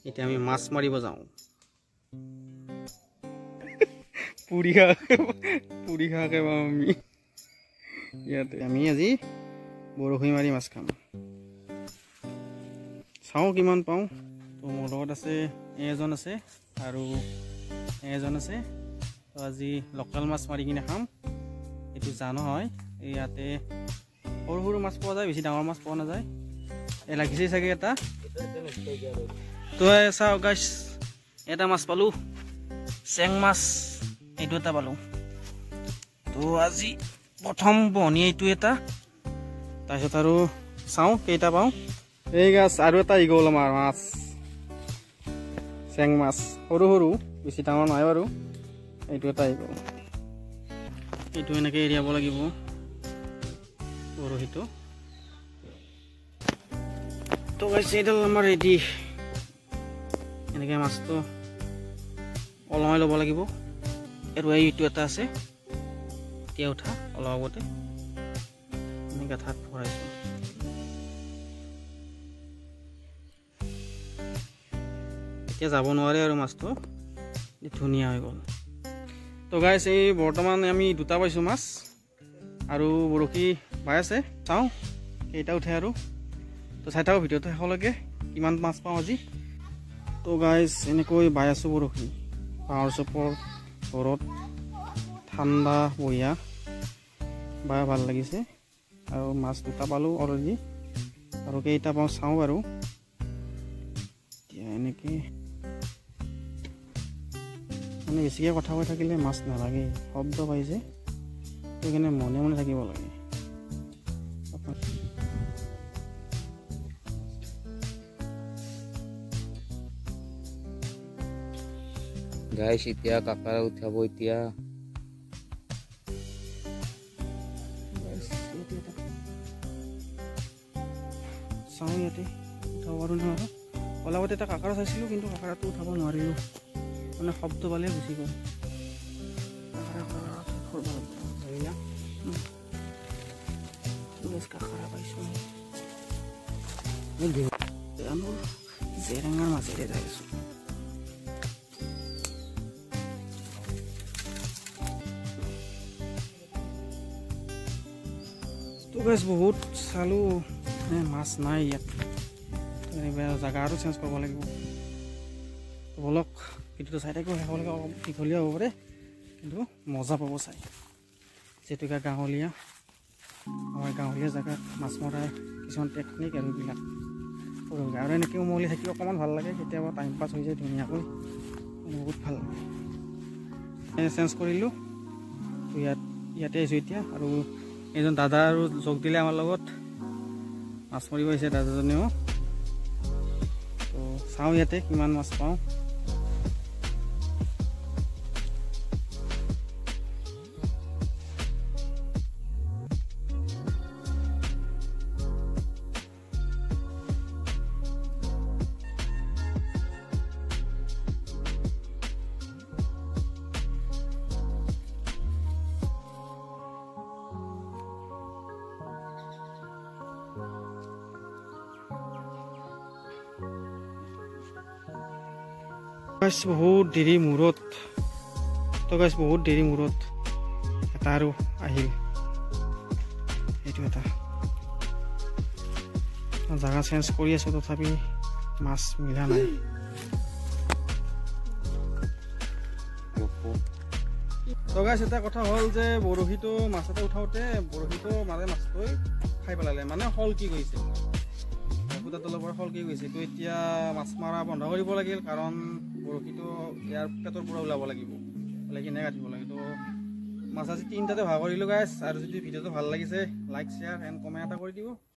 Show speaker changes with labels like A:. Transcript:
A: এতিয়া আমি মাছ মাৰিব যাওঁ। পুৰি খাকে পাওঁ আমি ইয়াতে। আমি আজি বৰশী মাৰি মাছ খাম। চাওঁ কিমান পাওঁ। তো মোৰ লগত আছে এজন আছে আৰু এজন আছে। তো আজি লোকেল মাছ মাৰি কিনে খাম। এইটো জানো হয় ইয়াতে সৰু সৰু মাছ পোৱা যায়, বেছি ডাঙৰ মাছ পোৱা নাযায়। এই লাগিছে চাগে এটা। তো চাওঁ গাইছ, এটা মাছ পালোঁ, চেং মাছ এইটো এটা পালোঁ। তো আজি প্ৰথম বহনি এইটো এটা, তাৰপিছত আৰু চাওঁ কেইটা পাওঁ। এই গাছ আৰু এটা গ'ল আমাৰ মাছ, চেং মাছ সৰু সৰু, বেছি ডাঙৰ নহয় বাৰু। এইটো এটা গ'ল। এইটো এনেকৈ এৰিয়াব লাগিব বৰশীটো। তো গাইছ এইডাল আমাৰ ৰেডি। এনেকৈ মাছটো ওলমাই ল'ব লাগিব। আৰু এইটো এটা আছে এতিয়া উঠা অলপ আগতে, আমি গাঁঠাত ভৰাইছোঁ। এতিয়া যাব নোৱাৰে আৰু মাছটো ধুনীয়া হৈ গ'ল। তো গাইছ এই বৰ্তমান আমি দুটা পাইছোঁ মাছ আৰু বৰশী বাই আছে। চাওঁ কেইটা উঠে আৰু। তো চাই থাকোঁ ভিডিঅ'টো শেষলৈকে কিমান মাছ পাওঁ আজি। তো গাইছ এনেকৈ বাই আছোঁ বৰশী, পাহাৰ চপৰ ঘৰত, ঠাণ্ডা বঢ়িয়া, বাই ভাল লাগিছে। আৰু মাছ দুটা পালোঁ অলৰেডি, আৰু কেইটা পাওঁ চাওঁ বাৰু। এতিয়া এনেকৈ মানে বেছিকৈ কথা কৈ থাকিলে মাছ নালাগে, শব্দ পাইছে, সেইকাৰণে মনে মনে থাকিব লাগে।
B: গাইছ এতিয়া কাকাৰা উঠাব। এতিয়া
A: চাওঁ ইয়াতে উঠাব পাৰোঁ নহয়। অলপতে এটা কাকাৰা চাইছিলোঁ, কিন্তু কাকাৰাটো উঠাব নোৱাৰিলোঁ, মানে শব্দ পালে গুচি গ'ল। কাকাৰা পাইছোঁ জেৰেঙাৰ মাজেৰে যাই আছোঁ। তো গাইছ বহুত চালোঁ, মাছ নাই ইয়াত। জেগা আৰু চেঞ্জ কৰিব লাগিব। বলক ভিডিঅ'টো চাই থাকিব শেষলৈকে। অলপ দীঘলীয়া হ'ব পাৰে, কিন্তু মজা পাব চাই। যিহেতু গাঁৱলীয়া, আমাৰ গাঁৱলীয়া জেগাত মাছ মৰাৰ কিছুমান টেকনিক আৰু এইবিলাক আৰু এনেকৈ উমলি থাকি অকণমান ভাল লাগে। কেতিয়াবা টাইম পাছ হৈ যায় ধুনীয়াকৈ, বহুত ভাল লাগে। চেঞ্জ কৰিলোঁ। তো ইয়াতে আহিছোঁ এতিয়া। আৰু এজন দাদা আৰু যোগ দিলে আমাৰ লগত, মাছ মাৰিব আহিছে দাদাজনেও। তো চাওঁ ইয়াতে কিমান মাছ পাওঁ। গাইছ বহুত দেৰি মূৰত, তো গাইছ বহুত দেৰি মূৰত এটা আৰু আহিল। এইটো এটা জেগা চেঞ্জ কৰি আছোঁ, তথাপি মাছ মিলা নাই। তো গাইছ এটা কথা হ'ল যে বৰশীটো মাছ এটা উঠাওঁতে বৰশীটো মাজে মাছটোৱে খাই পেলালে, মানে শল কি গৈছে, সূতাৰ তলৰ পৰা শল কি গৈছে। তো এতিয়া মাছ মৰা বন্ধ কৰিব লাগিল, কাৰণ বৰশীটো ইয়াৰ পেটৰ পৰা ওলাব লাগিব, ওলাই কিনে কাটিব লাগে। তো মাছ আজি 3টাতে ভাগ কৰিলোঁ গাইছ। আৰু যদি ভিডিঅ'টো ভাল লাগিছে, লাইক, শ্বেয়াৰ এণ্ড কমেণ্ট এটা কৰি দিব।